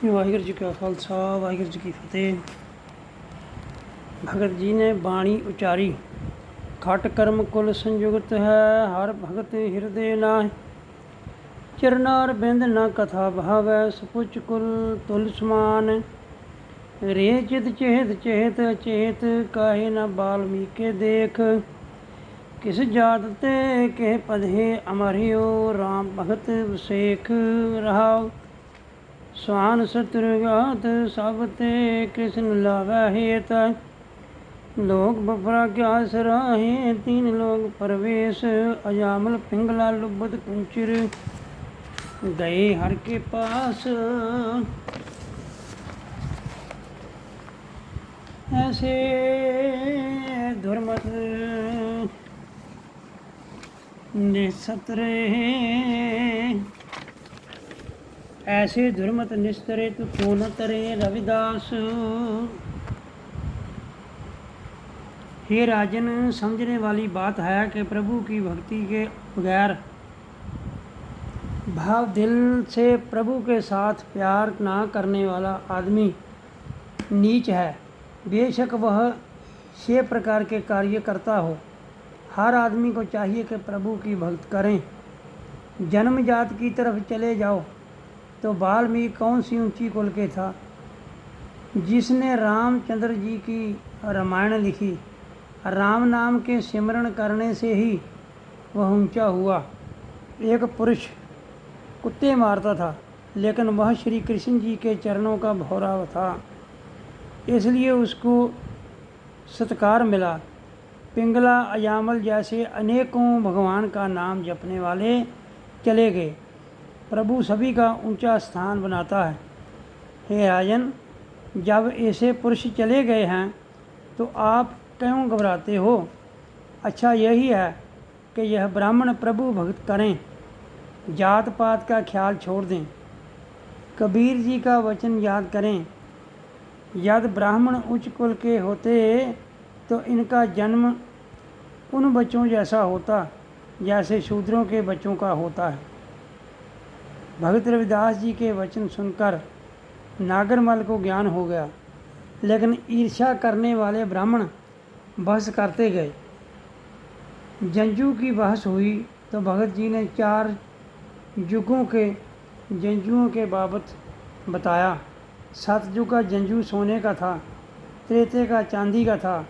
ਵਾਹਿਗੁਰੂ ਜੀ ਕਾ ਖਾਲਸਾ ਵਾਹਿਗੁਰੂ ਜੀ ਕੀ ਫਤਿਹ। ਭਗਤ ਜੀ ਨੇ ਬਾਣੀ ਉਚਾਰੀ। ਖਟ ਕਰਮ ਕੁਲ ਸੰਯੁਗਤ ਹੈ, ਹਰ ਭਗਤ ਹਿਰਦੇ ਨਾਹਿ। ਚਰਨਾਰ ਬਿੰਦ ਨ ਕਥਾ ਭਾਵੈ, ਸਪੁਚ ਕੁਲ ਤੁਲ ਸਮਾਨ। ਰੇ ਚਿਤ ਚੇਤ ਚੇਤ ਚੇਤ, ਕਾਹੇ ਨ ਬਾਲਮੀਕੇ ਦੇਖ। किस जात ते के पधे अमरियो, राम भगत शेख रहाओ। स्वान शत्रुघात सब ते, कृष्ण लावै हेत। लोग बफरा क्या सराहे, तीन लोग प्रवेश। अजामल पिंगला लुबत कुंचर, गए हर के पास। ऐसे धुरमत निस्तरे, ऐसे धुरमत निस्तरे तू क्यों न तरे रविदास। हे राजन, समझने वाली बात है कि प्रभु की भक्ति के बगैर भाव दिल से प्रभु के साथ प्यार ना करने वाला आदमी नीच है, बेशक वह 6 प्रकार के कार्य करता हो। हर आदमी को चाहिए कि प्रभु की भक्त करें। जन्म जात की तरफ चले जाओ तो वाल्मीकि कौन सी ऊंची कुल के था जिसने रामचंद्र जी की रामायण लिखी। राम नाम के सिमरण करने से ही वह ऊंचा हुआ। एक पुरुष कुत्ते मारता था, लेकिन वह श्री कृष्ण जी के चरणों का भौरा था, इसलिए उसको सत्कार मिला। पिंगला, अजामल जैसे अनेकों भगवान का नाम जपने वाले चले गए। प्रभु सभी का ऊंचा स्थान बनाता है। हे राजन, जब ऐसे पुरुष चले गए हैं तो आप क्यों घबराते हो? अच्छा यही है कि यह ब्राह्मण प्रभु भक्त करें, जात पात का ख्याल छोड़ दें। कबीर जी का वचन याद करें, यदि ब्राह्मण उच्च कुल के होते तो इनका जन्म उन बच्चों जैसा होता जैसे शूद्रों के बच्चों का होता है। भगत रविदास जी के वचन सुनकर नागरमल को ज्ञान हो गया, लेकिन ईर्ष्या करने वाले ब्राह्मण बहस करते गए। जंजू की बहस हुई तो भगत जी ने 4 युगों के जंजुओं के बाबत बताया। सतयुग का जंजू सोने का था, त्रेते का चांदी का था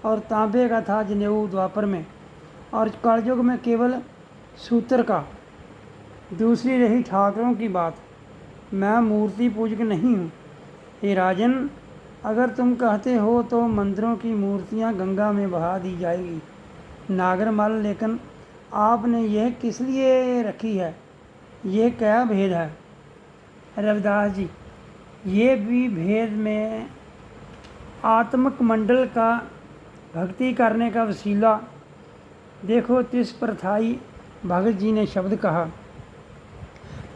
और तांबे का था जनेऊ द्वापर में, और कलयुग में केवल सूत्र का। दूसरी रही ठाकरों की बात। मैं मूर्ति पूजक नहीं हूँ। हे राजन, अगर तुम कहते हो तो मंदिरों की मूर्तियाँ गंगा में बहा दी जाएगी। नागरमल, लेकिन आपने यह किस लिए रखी है? ये क्या भेद है? रविदास जी, ये भी भेद में आत्मक मंडल का भक्ति करने का वसीला। देखो, तिस प्रथाई भगत जी ने शब्द कहा,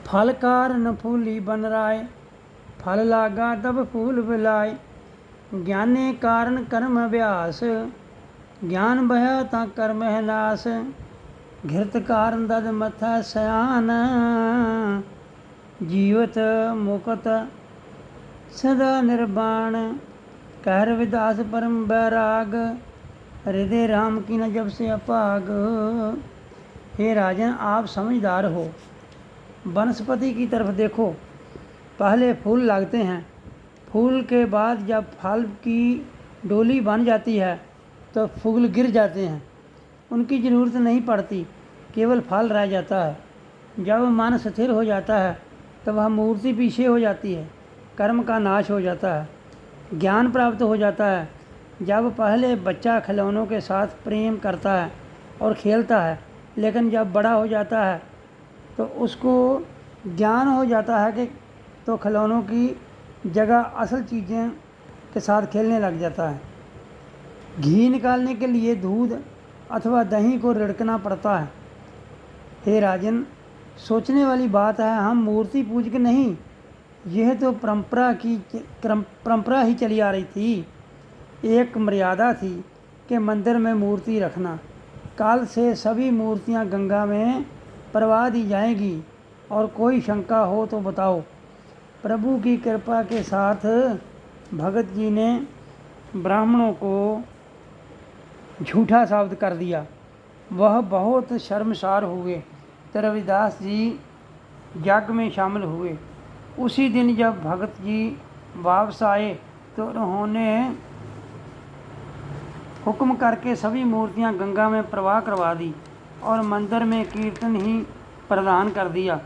फलकार न फूली बन राय, फल लागा तब फूल बिलाय। ज्ञाने कारण कर्म अभ्यास, ज्ञान बह ता कर्म है नाश। घृत कारण दद मथा सयान, जीवत मुकत सदा निर्वाण। कह रविदास परम बैराग, हृदय राम की न जब से अपाग। हे राजन, आप समझदार हो। वनस्पति की तरफ देखो, पहले फूल लगते हैं, फूल के बाद जब फल की डोली बन जाती है तो फूल गिर जाते हैं, उनकी ज़रूरत नहीं पड़ती, केवल फल रह जाता है। जब मन स्थिर हो जाता है तो वह मूर्ति पीछे हो जाती है, कर्म का नाश हो जाता है, ज्ञान प्राप्त हो जाता है। जब पहले बच्चा खिलौनों के साथ प्रेम करता है और खेलता है, लेकिन जब बड़ा हो जाता है तो उसको ज्ञान हो जाता है कि तो खिलौनों की जगह असल चीज़ें के साथ खेलने लग जाता है। घी निकालने के लिए दूध अथवा दही को रिड़कना पड़ता है। हे राजन, सोचने वाली बात है, हम मूर्ति पूजक नहीं, यह तो परंपरा ही चली आ रही थी। एक मर्यादा थी कि मंदिर में मूर्ति रखना। कल से सभी मूर्तियां गंगा में प्रवाह दी जाएंगी, और कोई शंका हो तो बताओ। प्रभु की कृपा के साथ भगत जी ने ब्राह्मणों को झूठा साबित कर दिया। वह बहुत शर्मसार हुए तो रविदास जी यज्ञ में शामिल हुए। उसी दिन जब भगत जी वापस आए तो उन्होंने हुक्म करके सभी मूर्तियां गंगा में प्रवाह करवा दी और मंदिर में कीर्तन ही प्रदान कर दिया।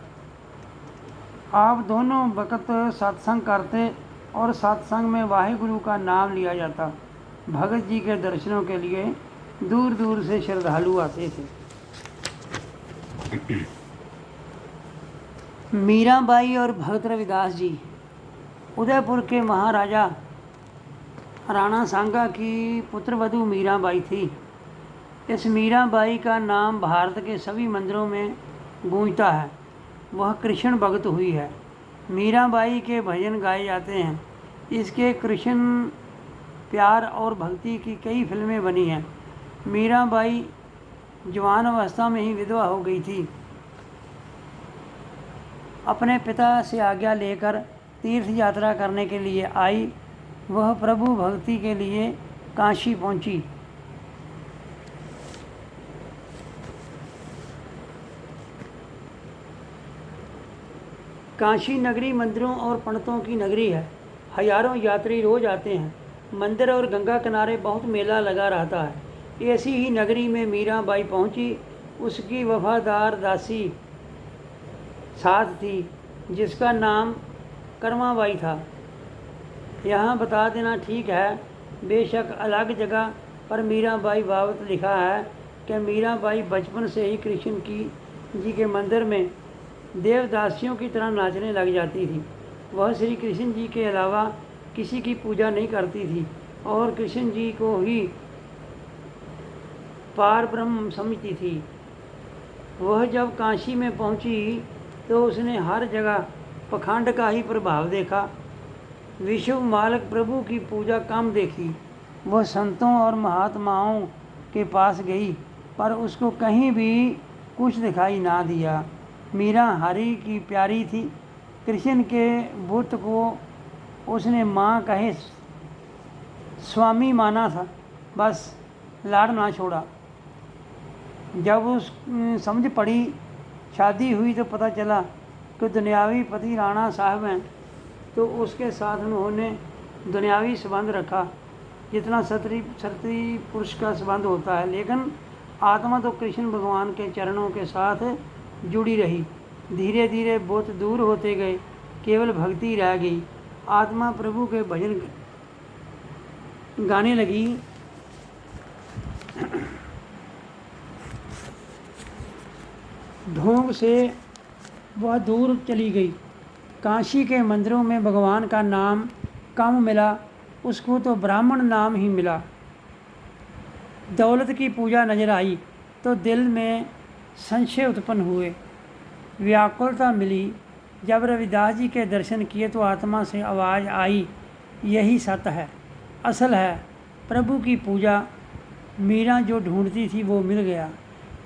आप दोनों वक्त सत्संग करते और सत्संग में वाहिगुरु का नाम लिया जाता। भगत जी के दर्शनों के लिए दूर दूर से श्रद्धालु आते थे। मीराबाई और भगत रविदास जी। उदयपुर के महाराजा राणा सांगा की पुत्रवधू मीराबाई थी। इस मीराबाई का नाम भारत के सभी मंदिरों में गूंजता है। वह कृष्ण भक्त हुई है। मीराबाई के भजन गाए जाते हैं। इसके कृष्ण प्यार और भक्ति की कई फिल्में बनी हैं। मीराबाई जवान अवस्था में ही विधवा हो गई थी। अपने पिता से आज्ञा लेकर तीर्थ यात्रा करने के लिए आई। वह प्रभु भक्ति के लिए काशी पहुंची। काशी नगरी मंदिरों और पंडितों की नगरी है। हजारों यात्री रोज आते हैं। मंदिर और गंगा किनारे बहुत मेला लगा रहता है। ऐसी ही नगरी में मीराबाई पहुंची। उसकी वफादार दासी साथ थी जिसका नाम करमाबाई था। यहाँ बता देना ठीक है, बेशक अलग जगह पर मीराबाई बाबत लिखा है कि मीराबाई बचपन से ही कृष्ण जी के मंदिर में देवदासियों की तरह नाचने लग जाती थी। वह श्री कृष्ण जी के अलावा किसी की पूजा नहीं करती थी और कृष्ण जी को ही पार ब्रह्म समझती थी। वह जब काशी में पहुंची तो उसने हर जगह पखंड का ही प्रभाव देखा। विश्व मालिक प्रभु की पूजा कम देखी। वह संतों और महात्माओं के पास गई पर उसको कहीं भी कुछ दिखाई ना दिया। मीरा हरि की प्यारी थी। कृष्ण के बुत को उसने माँ कहे स्वामी माना था, बस लाड़ ना छोड़ा। जब उस समझ पड़ी, शादी हुई तो पता चला कि दुनियावी पति राणा साहब हैं, तो उसके साथ उन्होंने दुनियावी संबंध रखा जितना क्षत्रिय पुरुष का संबंध होता है। लेकिन आत्मा तो कृष्ण भगवान के चरणों के साथ जुड़ी रही। धीरे धीरे बहुत दूर होते गए, केवल भक्ति रह गई। आत्मा प्रभु के भजन गाने लगी। ढोंग से वह दूर चली गई। काशी के मंदिरों में भगवान का नाम कम मिला, उसको तो ब्राह्मण नाम ही मिला। दौलत की पूजा नजर आई तो दिल में संशय उत्पन्न हुए, व्याकुलता मिली। जब रविदास जी के दर्शन किए तो आत्मा से आवाज़ आई, यही सत्य है, असल है। प्रभु की पूजा मीरा जो ढूंढती थी वो मिल गया।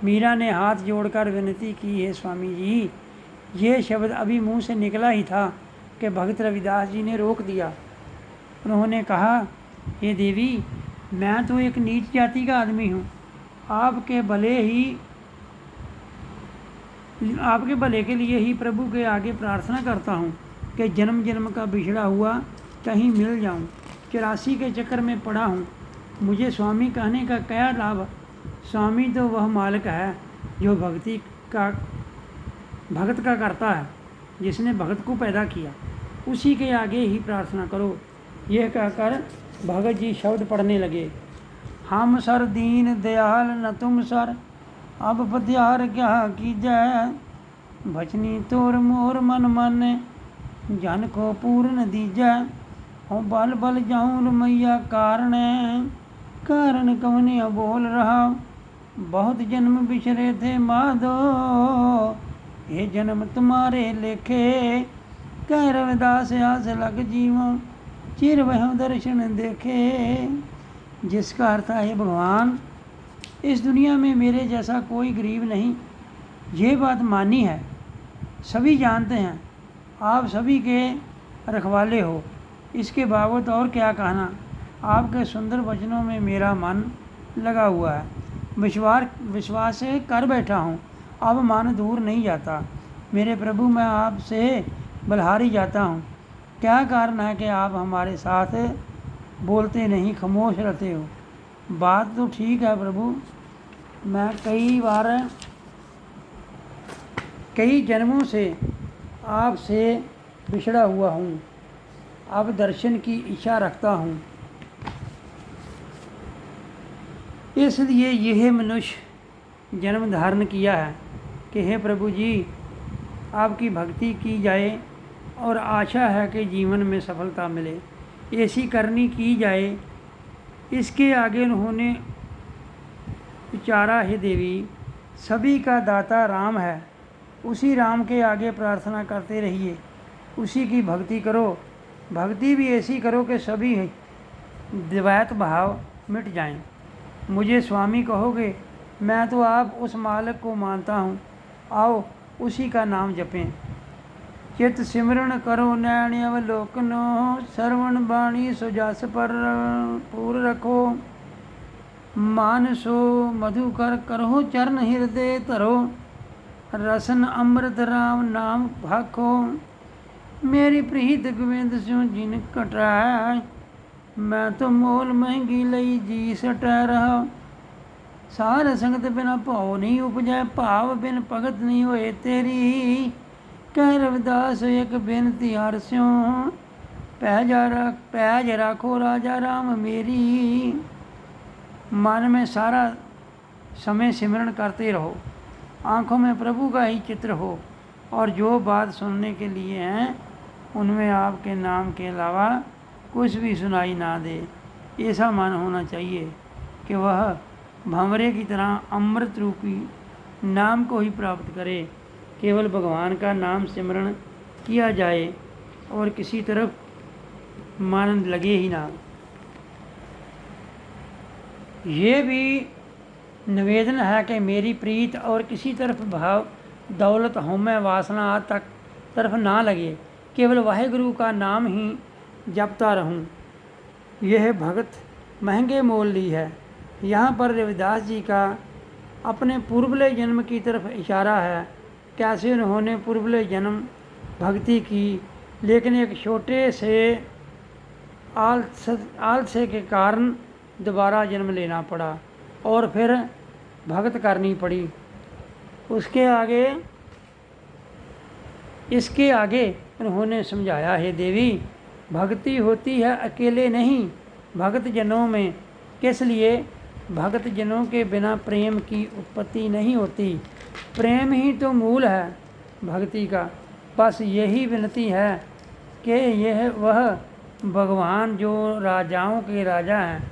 मीरा ने हाथ जोड़कर विनती की, हे स्वामी जी। ये शब्द अभी मुंह से निकला ही था कि भगत रविदास जी ने रोक दिया। उन्होंने कहा, हे देवी, मैं तो एक नीच जाति का आदमी हूँ। आपके भले के लिए ही प्रभु के आगे प्रार्थना करता हूँ कि जन्म जन्म का बिछड़ा हुआ कहीं मिल जाऊँ। 84 के चक्कर में पड़ा हूँ। मुझे स्वामी कहने का क्या लाभ? स्वामी तो वह मालिक है जो भगत का करता है, जिसने भगत को पैदा किया। उसी के आगे ही प्रार्थना करो। यह कहकर भगत जी शब्द पढ़ने लगे। हम सर दीन दयाल न तुम सर, अब पत्यार क्या कीजै। भजनी तोर मोर मन मन, जन को पूर्ण दीजै। हो बल बल जाऊं मैया कारण कवने बोल रहा। बहुत जन्म बिछरे थे माधो, ये जन्म तुम्हारे लेखे। कह रविदास आस लग जीवो, चिर वह दर्शन देखे। जिसका अर्थ है, भगवान, इस दुनिया में मेरे जैसा कोई गरीब नहीं। ये बात मानी है, सभी जानते हैं। आप सभी के रखवाले हो। इसके बावजूद और क्या कहना, आपके सुंदर वचनों में मेरा मन लगा हुआ है। विश्वास से कर बैठा हूँ, अब मन दूर नहीं जाता। मेरे प्रभु, मैं आपसे बलहारी जाता हूँ। क्या कारण है कि आप हमारे साथ बोलते नहीं, खामोश रहते हो? बात तो ठीक है प्रभु, मैं कई जन्मों से आपसे बिछड़ा हुआ हूँ, अब दर्शन की इच्छा रखता हूँ। इसलिए यह मनुष्य जन्म धारण किया है कि हे प्रभु जी, आपकी भक्ति की जाए और आशा है कि जीवन में सफलता मिले, ऐसी करनी की जाए। इसके आगे उन्होंने विचारा, हे देवी, सभी का दाता राम है, उसी राम के आगे प्रार्थना करते रहिए, उसी की भक्ति करो। भक्ति भी ऐसी करो कि सभी द्वैत भाव मिट जाएं। मुझे स्वामी कहोगे, मैं तो आप उस मालिक को मानता हूँ, आओ उसी का नाम जपें। चित सिमरण करो नैण अवलोकनो, श्रवण बाणी सुजास पर पूर रखो। मानसो मधुकर करो चरण हृदय धरो, रसन अमृत राम नाम भाखो। मेरी प्रीत गोविंद स्यों जिन कटाय, मैं तो मोल महंगी लई जी सटै रहा। सार संगत बिना भाव नहीं उपजै, भाव बिन भगत नहीं होए तेरी। कह रविदास एक बेनती हर स्यों, पैज राखो राजा राम मेरी। मन में सारा समय सिमरण करते रहो, आँखों में प्रभु का ही चित्र हो, और जो बात सुनने के लिए हैं उनमें आपके नाम के अलावा कुछ भी सुनाई ना दे। ऐसा मन होना चाहिए कि वह भंवरे की तरह अमृत रूपी नाम को ही प्राप्त करे। केवल भगवान का नाम सिमरण किया जाए और किसी तरफ मन लगे ही ना। ये भी निवेदन है कि मेरी प्रीत और किसी तरफ भाव, दौलत, हौमे, वासना आदि तक तरफ ना लगे, केवल वाहेगुरु का नाम ही जपता रहूं। यह भगत महंगे मोल ली है। यहाँ पर रविदास जी का अपने पूर्वले जन्म की तरफ इशारा है, कैसे उन्होंने पूर्वले जन्म भक्ति की, लेकिन एक छोटे से आलस्य के कारण दोबारा जन्म लेना पड़ा और फिर भगत करनी पड़ी। इसके आगे उन्होंने समझाया, हे देवी, भक्ति होती है अकेले नहीं, भगत जनों में। किस लिए? भगत जनों के बिना प्रेम की उत्पत्ति नहीं होती। प्रेम ही तो मूल है भक्ति का। बस यही विनती है कि यह वह भगवान जो राजाओं के राजा हैं,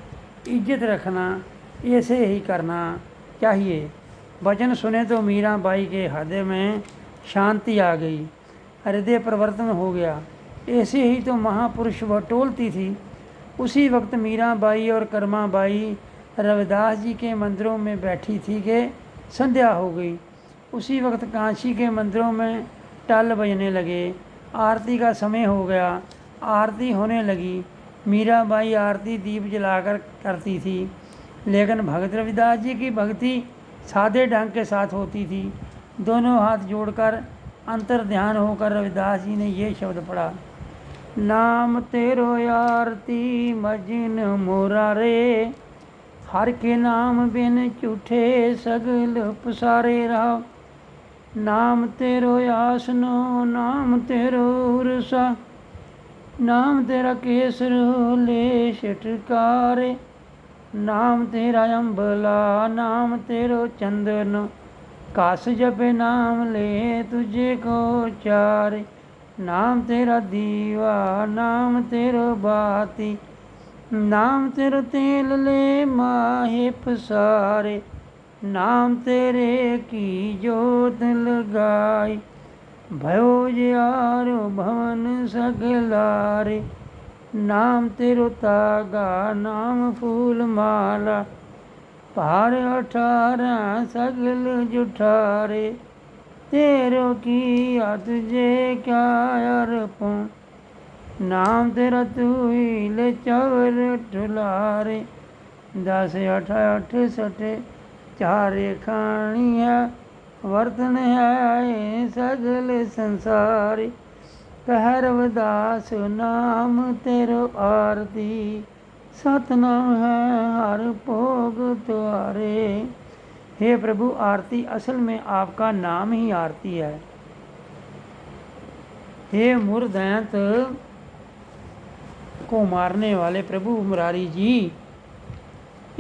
इज्जत रखना, ऐसे ही करना चाहिए। वचन सुने तो मीरा बाई के हृदय में शांति आ गई, हृदय परिवर्तन हो गया। ऐसे ही तो महापुरुष वह टोलती थी। उसी वक्त मीरा बाई और कर्मा बाई रविदास जी के मंदिरों में बैठी थी कि संध्या हो गई। उसी वक्त काशी के मंदिरों में टल बजने लगे, आरती का समय हो गया। आरती होने लगी। मीरा बाई आरती दीप जलाकर करती थी, लेकिन भगत रविदास जी की भक्ति सादे ढंग के साथ होती थी। दोनों हाथ जोड़कर अंतर ध्यान होकर रविदास जी ने ये शब्द पढ़ा, नाम तेरो आरती मजिन मोरा रे, हर के नाम बिन झूठे सगल पसारे रहा। नाम तेरो आसनो नाम तेरो उरसा, नाम तेरा केसर ले छटकारे। नाम तेरा अम्बला नाम तेरो चंदन, कास जपे नाम ले तुझे को चारे। नाम तेरा दीवा नाम तेरो बाती, नाम तेरो तेल ले माहे पसारे। नाम तेरे की जोत लगाई, भयो यारो भवन सगलारे। नाम तेरो तागा नाम फूल माला, पार 18 सगल जुठारे। तेरो की तुझे क्या अर्पण, नाम तेरा तू ही ले चवर ठुलारे। 10 8 8 सटे चारे खानी है वर्तन है सगल संसार। कह रविदास नाम तेरो आरती सतनाम है हर भोग तुम्हारे। हे प्रभु, आरती असल में आपका नाम ही आरती है। हे मुरदैंत को मारने वाले प्रभु मुरारी जी,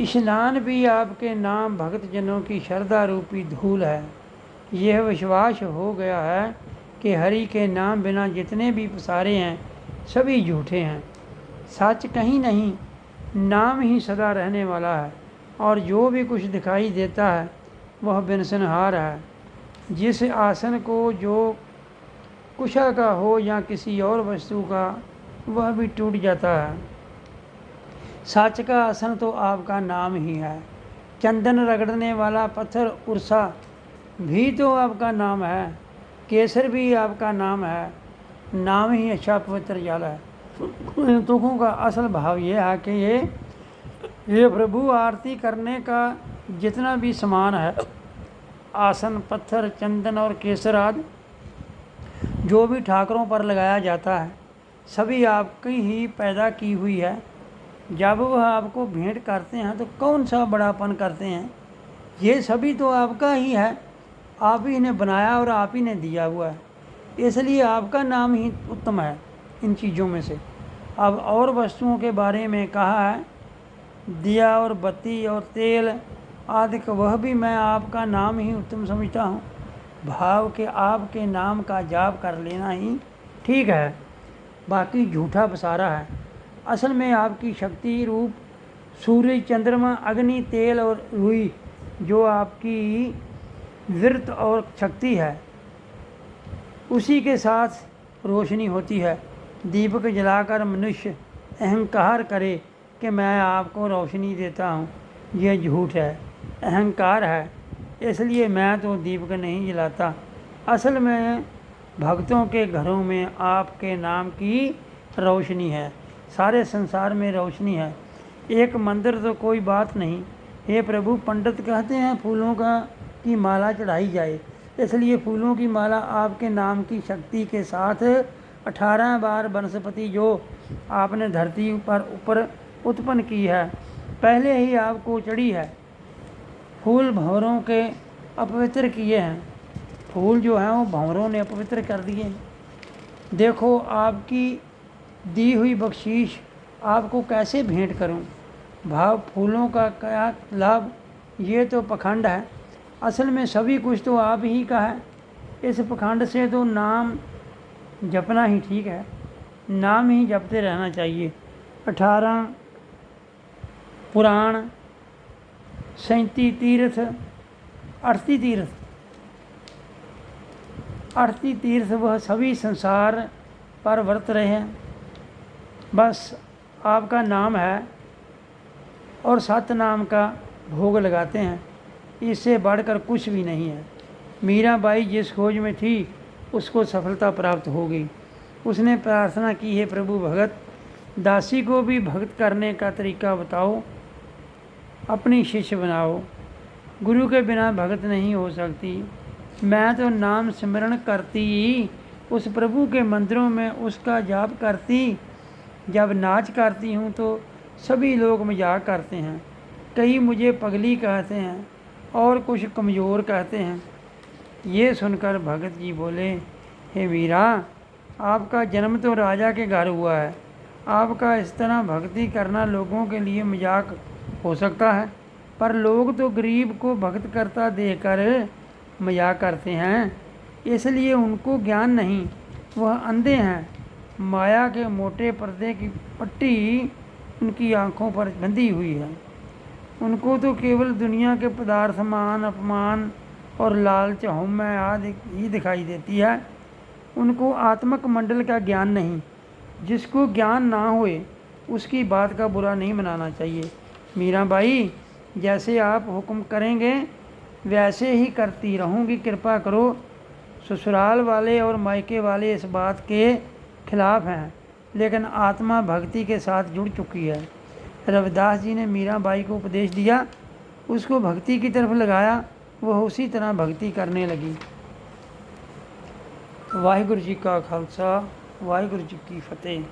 स्नान भी आपके नाम भक्त जनों की श्रद्धा रूपी धूल है। यह विश्वास हो गया है कि हरि के नाम बिना जितने भी पसारे हैं सभी झूठे हैं। सच कहीं नहीं, नाम ही सदा रहने वाला है, और जो भी कुछ दिखाई देता है वह बिनसनहार है। जिस आसन को जो कुशा का हो या किसी और वस्तु का, वह भी टूट जाता है। सच का आसन तो आपका नाम ही है। चंदन रगड़ने वाला पत्थर उर्सा भी तो आपका नाम है। केसर भी आपका नाम है। नाम ही अच्छा पवित्र जल है। तुकों का असल भाव यह है कि ये प्रभु, आरती करने का जितना भी सामान है, आसन, पत्थर, चंदन और केसर आदि जो भी ठाकरों पर लगाया जाता है, सभी आपकी ही पैदा की हुई है। जब वह आपको भेंट करते हैं तो कौन सा बड़ापन करते हैं। ये सभी तो आपका ही है। आप ही ने बनाया और आप ही ने दिया हुआ है, इसलिए आपका नाम ही उत्तम है इन चीज़ों में से। अब और वस्तुओं के बारे में कहा है, दिया और बत्ती और तेल आदि का, वह भी मैं आपका नाम ही उत्तम समझता हूँ। भाव के आपके नाम का जाप कर लेना ही ठीक है, बाकी झूठा पसारा है। असल में आपकी शक्ति रूप सूर्य, चंद्रमा, अग्नि, तेल और रुई जो आपकी विरत और शक्ति है, उसी के साथ रोशनी होती है। दीपक जलाकर मनुष्य अहंकार करे कि मैं आपको रोशनी देता हूँ, यह झूठ है, अहंकार है। इसलिए मैं तो दीपक नहीं जलाता। असल में भक्तों के घरों में आपके नाम की रोशनी है। सारे संसार में रोशनी है। एक मंदिर तो कोई बात नहीं। हे प्रभु, पंडित कहते हैं फूलों की माला चढ़ाई जाए, इसलिए फूलों की माला आपके नाम की शक्ति के साथ 18 बार वनस्पति जो आपने धरती पर ऊपर उत्पन्न की है, पहले ही आपको चढ़ी है। फूल भंवरों के अपवित्र किए हैं। फूल जो हैं वो भंवरों ने अपवित्र कर दिए हैं। देखो, आपकी दी हुई बख्शीश आपको कैसे भेंट करूं। भाव फूलों का क्या लाभ, ये तो पखंड है। असल में सभी कुछ तो आप ही का है। इस पखंड से तो नाम जपना ही ठीक है। नाम ही जपते रहना चाहिए। 18 पुराण, 37 तीर्थ, 38 तीर्थ, 38 तीर्थ वह सभी संसार पर वर्त रहे हैं। बस आपका नाम है और सत नाम का भोग लगाते हैं, इससे बढ़कर कुछ भी नहीं है। मीराबाई जिस खोज में थी उसको सफलता प्राप्त हो गई। उसने प्रार्थना की, है प्रभु, भगत दासी को भी भक्त करने का तरीका बताओ, अपनी शिष्य बनाओ। गुरु के बिना भगत नहीं हो सकती। मैं तो नाम स्मरण करती, उस प्रभु के मंदिरों में उसका जाप करती। जब नाच करती हूँ तो सभी लोग मजाक करते हैं। कई मुझे पगली कहते हैं और कुछ कमज़ोर कहते हैं। ये सुनकर भगत जी बोले, हे मीरा, आपका जन्म तो राजा के घर हुआ है। आपका इस तरह भक्ति करना लोगों के लिए मजाक हो सकता है, पर लोग तो गरीब को भक्त करता देखकर मजाक करते हैं, इसलिए उनको ज्ञान नहीं, वह अंधे हैं। माया के मोटे पर्दे की पट्टी उनकी आँखों पर बंधी हुई है। उनको तो केवल दुनिया के पदार्थ, मान, अपमान और लालच, हौम्य आदि ही दिखाई देती है। उनको आत्मक मंडल का ज्ञान नहीं। जिसको ज्ञान ना हुए उसकी बात का बुरा नहीं मनाना चाहिए। मीराबाई, जैसे आप हुक्म करेंगे वैसे ही करती रहूँगी, कृपा करो। ससुराल वाले और मायके वाले इस बात के खिलाफ हैं। लेकिन आत्मा भक्ति के साथ जुड़ चुकी है। रविदास जी ने मीराबाई को उपदेश दिया, उसको भक्ति की तरफ लगाया, वह उसी तरह भक्ति करने लगी। वाहिगुरु जी का खालसा, वाहिगुरु जी की फतेह।